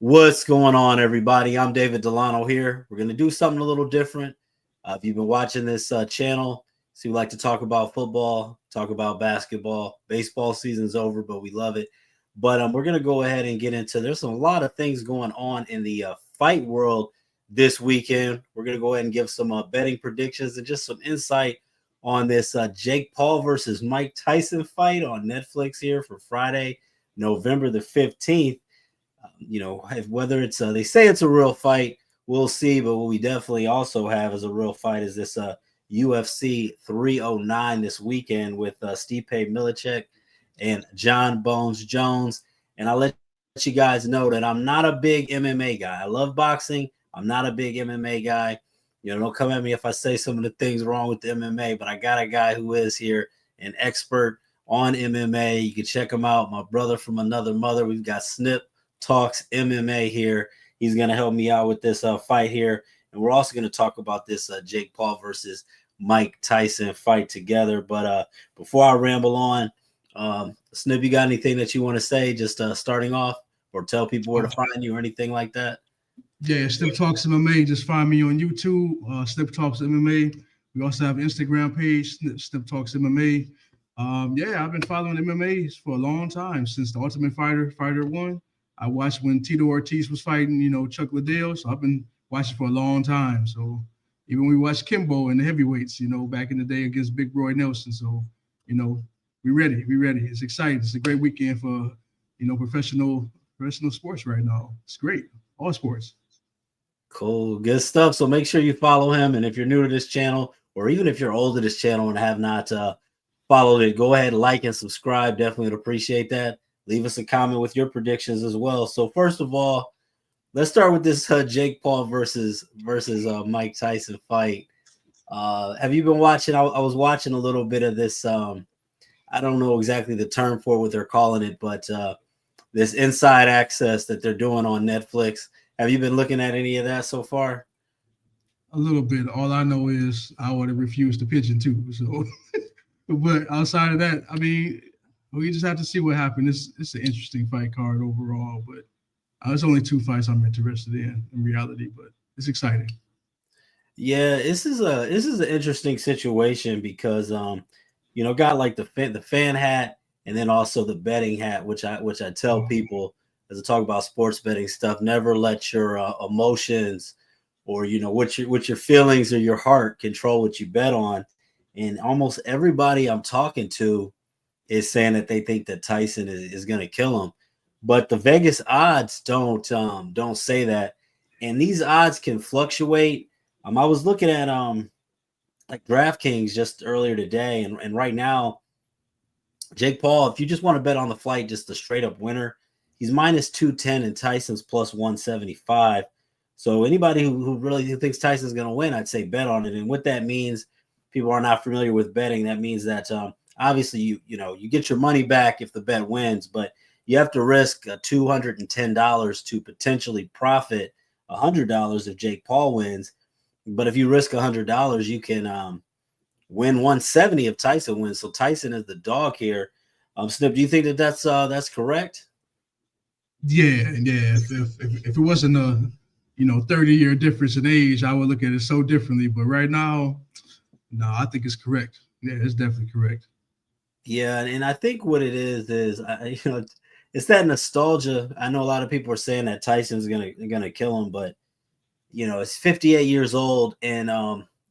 What's going on, everybody? I'm David Delano here. We're going to do something a little different. If you've been watching this channel, so we like to talk about football, talk about basketball. Baseball season's over, but we love it. But we're going to go ahead and get into, there's a lot of things going on in the fight world this weekend. We're going to go ahead and give some betting predictions and just some insight on this Jake Paul versus Mike Tyson fight on Netflix here for Friday, November the 15th. Whether it's they say it's a real fight, we'll see. But what we definitely also have as a real fight is this UFC 309 this weekend with Stipe Miocic and John Bones Jones. And I'll let you guys know that I'm not a big MMA guy. I love boxing. I'm not a big MMA guy. Don't come at me if I say some of the things wrong with the MMA, but I got a guy who is here, an expert on MMA. You can check him out. My brother from another mother. We've got Snip Talks MMA here. He's going to help me out with this fight here. And we're also going to talk about this Jake Paul versus Mike Tyson fight together. But before I ramble on, Snip, you got anything that you want to say just starting off, or tell people where to find you or anything like that? Yeah, Snip Talks MMA. Just find me on YouTube, Snip Talks MMA. We also have an Instagram page, Snip Talks MMA. I've been following MMA for a long time, since the Ultimate Fighter 1. I watched when Tito Ortiz was fighting, Chuck Liddell. So I've been watching for a long time. So even we watched Kimbo in the heavyweights, back in the day against Big Roy Nelson. So, we ready. It's exciting. It's a great weekend for, professional sports right now. It's great. All sports. Cool. Good stuff. So make sure you follow him. And if you're new to this channel, or even if you're old to this channel and have not followed it, go ahead, like and subscribe. Definitely would appreciate that. Leave us a comment with your predictions as well. So first of all, let's start with this Jake Paul versus Mike Tyson fight. Have you been watching? I was watching a little bit of this. I don't know exactly the term for what they're calling it, but this inside access that they're doing on Netflix. Have you been looking at any of that so far? A little bit. All I know is I would have refused the pigeon too. So, but outside of that, I mean, we just have to see what happens. It's an interesting fight card overall, but it's only two fights I'm interested in reality, but it's exciting. Yeah, this is an interesting situation because got like the fan hat and then also the betting hat, which I tell people as I talk about sports betting stuff, never let your emotions or what your feelings or your heart control what you bet on. And almost everybody I'm talking to is saying that they think that Tyson is going to kill him, but the Vegas odds don't say that, and these odds can fluctuate. I was looking at like DraftKings just earlier today, and right now, Jake Paul, if you just want to bet on the fight, just a straight up winner, he's minus 210 and Tyson's plus 175. So anybody who really thinks Tyson's going to win, I'd say bet on it. And what that means, people are not familiar with betting. That means that obviously you get your money back if the bet wins, but you have to risk $210 to potentially profit $100 if Jake Paul wins. But if you risk $100, you can win 170 if Tyson wins. So Tyson is the dog here. Snip, do you think that that's correct? Yeah. If it wasn't a 30-year difference in age, I would look at it so differently. But right now, no, I think it's correct. Yeah, it's definitely correct. Yeah, and I think what it is it's that nostalgia. I know a lot of people are saying that Tyson's gonna kill him, but it's 58 years old, and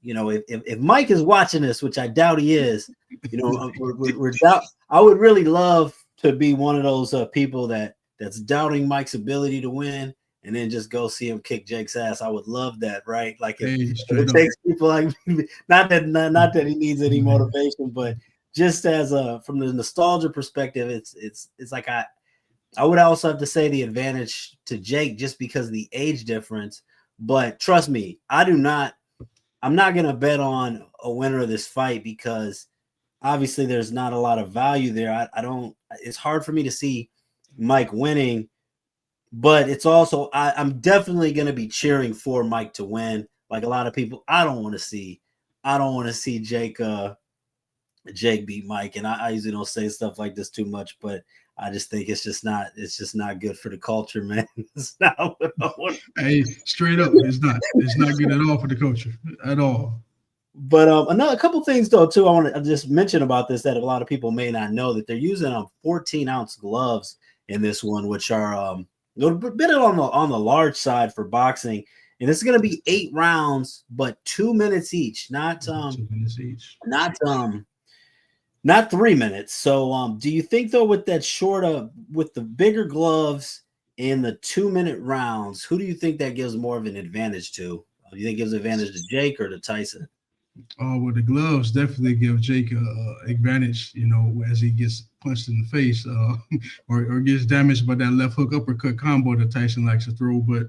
if Mike is watching this, which I doubt he is, I would really love to be one of those people that's doubting Mike's ability to win, and then just go see him kick Jake's ass. I would love that, right? Like if it takes people like me, not that he needs any motivation, but just as from the nostalgia perspective, it's like I would also have to say the advantage to Jake just because of the age difference. But trust me, I'm not going to bet on a winner of this fight because obviously there's not a lot of value there. It's hard for me to see Mike winning, but it's also, I'm definitely going to be cheering for Mike to win. Like a lot of people, I don't want to see Jake beat Mike. And I usually don't say stuff like this too much, but I just think it's just not good for the culture, man. It's not what I want. Hey, straight up, it's not good at all for the culture at all. But a couple things though too, I want to just mention about this that a lot of people may not know, that they're using 14-ounce gloves in this one, which are a little bit on the large side for boxing, and it's going to be 8 rounds, but 2 minutes each, not 2 minutes each, not 3 minutes. So do you think though, with that with the bigger gloves in the 2-minute rounds, who do you think that gives more of an advantage to? Do you think it gives advantage to Jake or to Tyson? Well, the gloves definitely give Jake a advantage, as he gets punched in the face or gets damaged by that left hook uppercut combo that Tyson likes to throw. But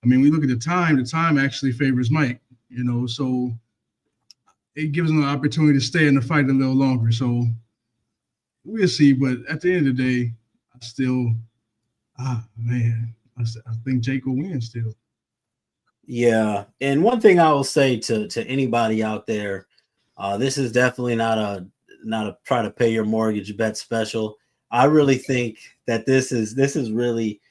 I mean, we look at the time actually favors Mike, so it gives him an opportunity to stay in the fight a little longer. So we'll see. But at the end of the day, I think Jake will win still. Yeah, and one thing I will say to anybody out there, this is definitely not a try to pay your mortgage bet special. I really think that this is really,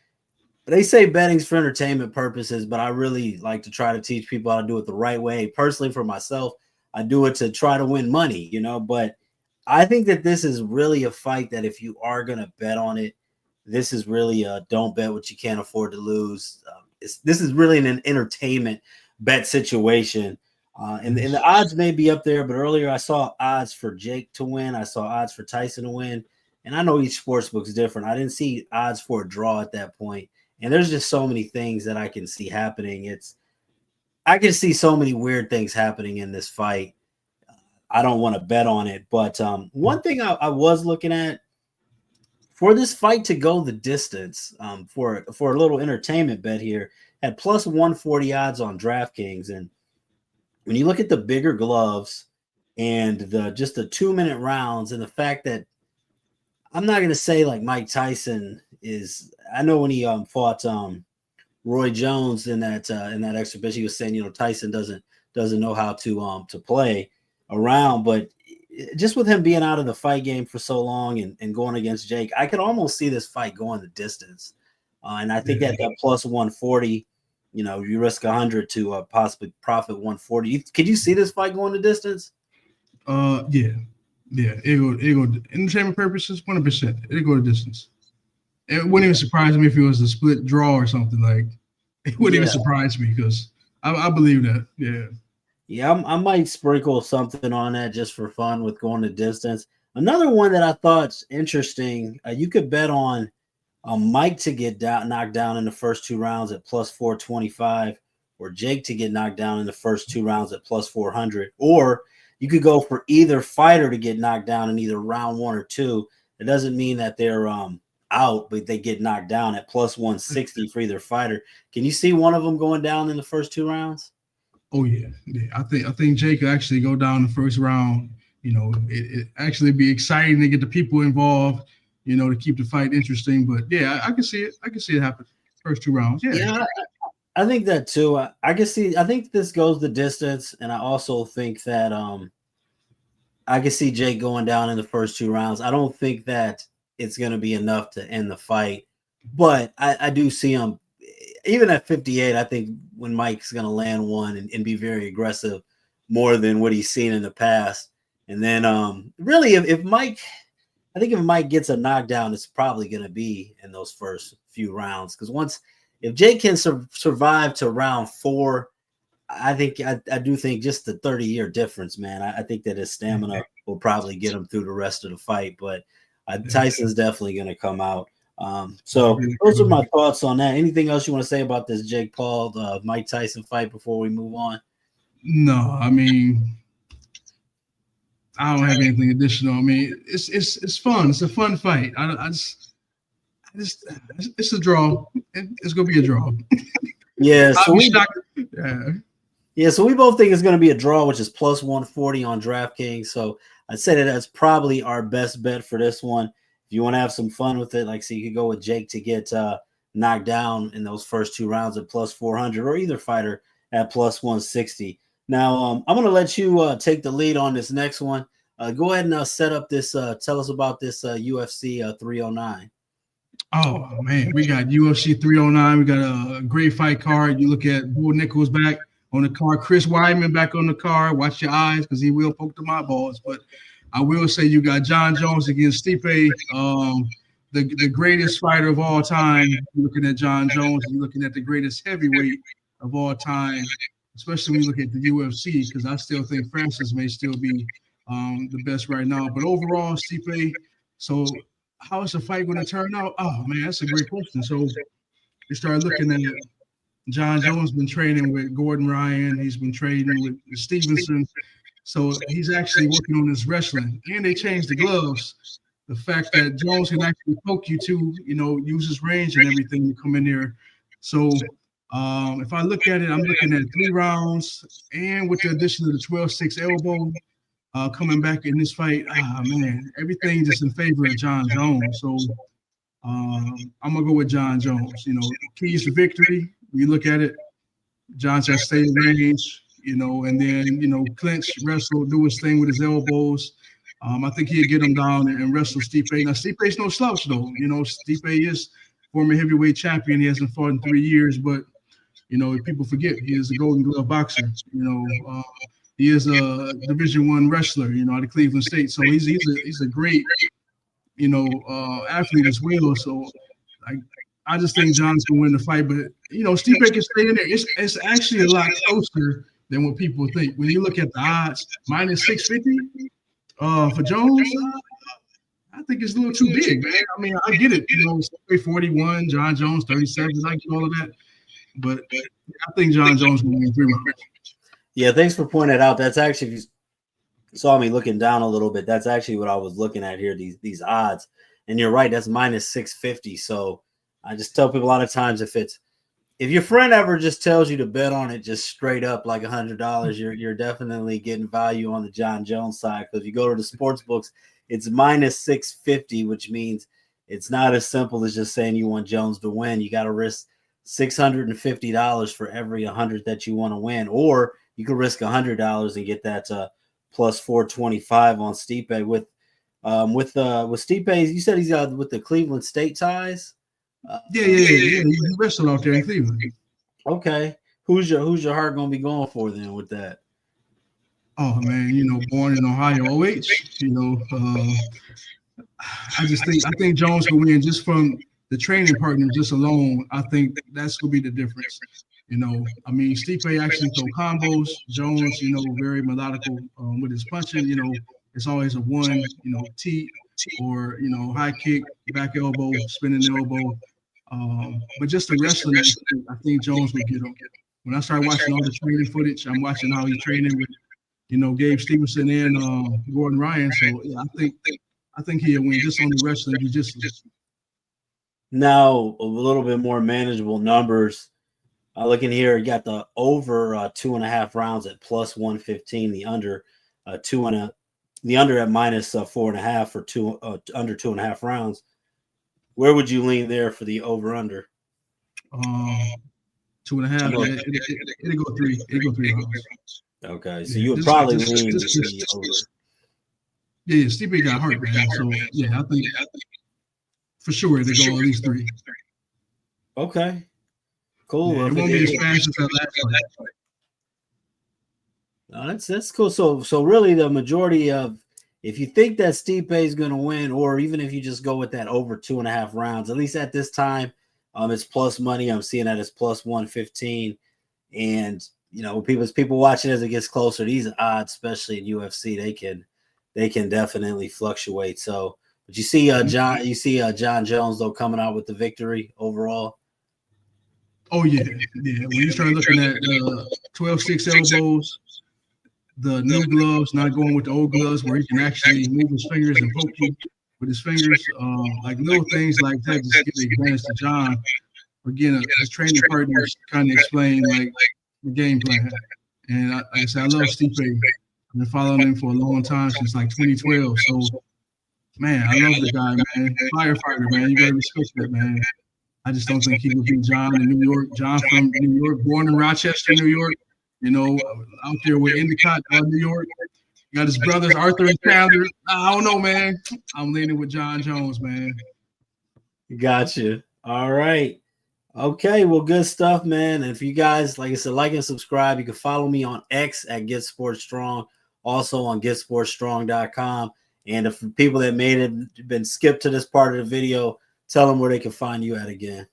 they say betting's for entertainment purposes, but I really like to try to teach people how to do it the right way. Personally, for myself, I do it to try to win money, but I think that this is really a fight that if you are going to bet on it, this is really a don't bet what you can't afford to lose. This is really an entertainment bet situation. And the odds may be up there, but earlier I saw odds for Jake to win. I saw odds for Tyson to win. And I know each sportsbook is different. I didn't see odds for a draw at that point. And there's just so many things that I can see happening. I can see so many weird things happening in this fight. I don't want to bet on it. But one thing I was looking at, for this fight to go the distance, for a little entertainment bet here, at plus 140 odds on DraftKings. And when you look at the bigger gloves and just the 2-minute rounds, and the fact that I'm not going to say like Mike Tyson is, I know when he fought Roy Jones in that exhibition, he was saying, Tyson doesn't know how to play around, but just with him being out of the fight game for so long and going against Jake, I could almost see this fight going the distance. And I think that plus 140, you risk 100 to possibly profit 140. Could you see this fight going the distance? Yeah. It go entertainment purposes, 100%. It go the distance. It wouldn't even surprise me if it was a split draw or something. Like, it wouldn't even surprise me because I believe that. Yeah. Yeah, I might sprinkle something on that just for fun with going the distance. Another one that I thought's interesting, you could bet on Mike to get knocked down in the first 2 rounds at plus 425, or Jake to get knocked down in the first 2 rounds at plus 400, or you could go for either fighter to get knocked down in either round 1 or 2. It doesn't mean that they're out, but they get knocked down at plus 160 for either fighter. Can you see one of them going down in the first 2 rounds? Oh yeah. I think Jake could actually go down the first round. It actually be exciting to get the people involved, to keep the fight interesting. But yeah, I can see it. I can see it happen. First 2 rounds. Yeah, I think that too. I can see. I think this goes the distance, and I also think that I can see Jake going down in the first 2 rounds. I don't think that it's going to be enough to end the fight, but I do see him. Even at 58, I think when Mike's going to land one and be very aggressive, more than what he's seen in the past. And then really, if Mike gets a knockdown, it's probably going to be in those first few rounds. Because if Jake can survive to round 4, I do think just the 30-year difference, man. I think that his stamina will probably get him through the rest of the fight. But Tyson's definitely going to come out. So those are my thoughts on that. Anything else you want to say about this Jake Paul, Mike Tyson fight before we move on? No, I mean, I don't have anything additional. I mean, it's fun. It's a fun fight. I just it's a draw. It's gonna be a draw. Yeah. So so we both think it's going to be a draw, which is plus 140 on DraftKings. So I'd say that's probably our best bet for this one. If you want to have some fun with it, so you could go with Jake to get knocked down in those first 2 rounds at plus 400, or either fighter at plus 160. Now, I'm going to let you take the lead on this next one. Go ahead and set up this. Tell us about this UFC 309. Oh man, we got UFC 309. We got a great fight card. You look at Bull Nichols back on the card, Chris Weidman back on the card. Watch your eyes because he will poke the eyeballs. But I will say you got John Jones against Stipe, the greatest fighter of all time. You're looking at John Jones, you're looking at the greatest heavyweight of all time, especially when you look at the UFC, because I still think Francis may still be the best right now. But overall, Stipe. So how is the fight going to turn out? Oh man, that's a great question. So you start looking at John Jones been training with Gordon Ryan. He's been training with Stevenson. So he's actually working on his wrestling. And they changed the gloves. The fact that Jones can actually poke you to, use his range and everything to come in there. So if I look at it, I'm looking at 3 rounds. And with the addition of the 12-6 elbow, coming back in this fight, man, everything just in favor of John Jones. So I'm gonna go with John Jones. Keys to victory. When you look at it, John's has stay in range, and then clinch, wrestle, do his thing with his elbows. I think he'd get him down and wrestle Stipe. Now Stipe's no slouch though. Stipe is former heavyweight champion. He hasn't fought in 3 years, but people forget he is a Golden Glove boxer. He is a Division I wrestler, out of Cleveland State. So he's a great, athlete as well. So I just think John's gonna win the fight. But Stipe can stay in there. It's actually a lot closer than what people think. When you look at the odds, minus 650 for Jones, I think it's a little too big, man. I mean, I get it. Stipe 41, John Jones 37. I get all of that, but I think John Jones will win 3 rounds. Yeah, thanks for pointing it out. That's actually, if you saw me looking down a little bit, that's actually what I was looking at here, these odds. And you're right, that's minus 650. So I just tell people a lot of times if your friend ever just tells you to bet on it just straight up like $100, you're definitely getting value on the John Jones side. Because if you go to the sports books, it's minus 650, which means it's not as simple as just saying you want Jones to win. You got to risk $650 for every 100 that you want to win, or you could risk $100 and get that plus 425 on Stipe. With Stipe, you said he's with the Cleveland State ties. Yeah. He wrestled out there in Cleveland. Okay, who's your heart gonna be going for then with that? Oh man, born in Ohio, OH. I think Jones will win just from the training partner just alone. I think that's gonna be the difference. Stipe actually throw combos. Jones, very methodical with his punching. It's always a one, T or high kick, back elbow, spinning elbow. But just the wrestling, I think Jones will get him. When I start watching all the training footage, I'm watching how he's training with, Gabe Stevenson and Gordon Ryan. So yeah, I think he'll win just on the wrestling jiu-jitsu. Now a little bit more manageable numbers. Looking here, you got the over 2.5 rounds at plus 115. The under the under at minus 4.5 for under 2.5 rounds. Where would you lean there for the over under? 2.5. It'll go 3. It'll go 3 rounds. Okay, so you would probably lean the over. Yeah, Stipe got hurt, man. So yeah, I think for sure they go at least 3. Okay. Cool. Yeah, it won't be as fast as that last fight. No, that's cool. So really the majority of, if you think that Stipe is going to win, or even if you just go with that over 2.5 rounds, at least at this time, it's plus money. I'm seeing that as plus 115. And people watching as it gets closer, these odds, especially in UFC, they can definitely fluctuate. So, but you see John Jones though coming out with the victory overall. Oh yeah. When you start looking at 12-6 elbows, the new gloves, not going with the old gloves where he can actually move his fingers and poke you with his fingers, like little things like that just give the advantage to John. Again, his training partners kind of explain like the game plan. And like I said, I love Stipe. I've been following him for a long time, since like 2012. So, man, I love the guy, man. Firefighter, man. You gotta respect that, man. I just don't think he would beat John in New York. John from New York, born in Rochester, New York. Out there with Endicott, New York. Got his brothers, Arthur and Chandler. I don't know, man. I'm leaning with John Jones, man. Gotcha. All right. Okay, well, good stuff, man. And if you guys, like I said, like and subscribe, you can follow me on X at Get Sports Strong, also on getsportstrong.com. And if people that made it been skipped to this part of the video, tell them where they can find you at again.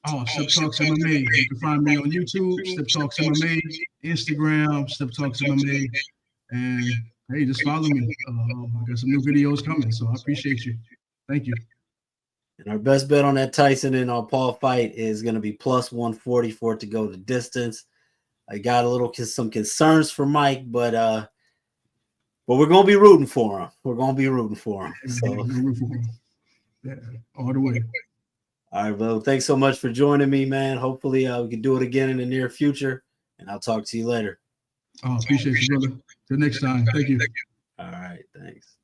Oh, Step Talks MMA. You can find me on YouTube, Step Talks MMA, Instagram, Step Talks MMA, and hey, just follow me. I got some new videos coming, so I appreciate you. Thank you. And our best bet on that Tyson and Paul fight is going to be plus 140 for it to go the distance. I got some concerns for Mike, but we're going to be rooting for him. We're going to be rooting for him. So, yeah, all the way. All right, well, thanks so much for joining me, man. Hopefully we can do it again in the near future, and I'll talk to you later. Oh, appreciate you, brother. Till next time. Thank you. All right, thanks.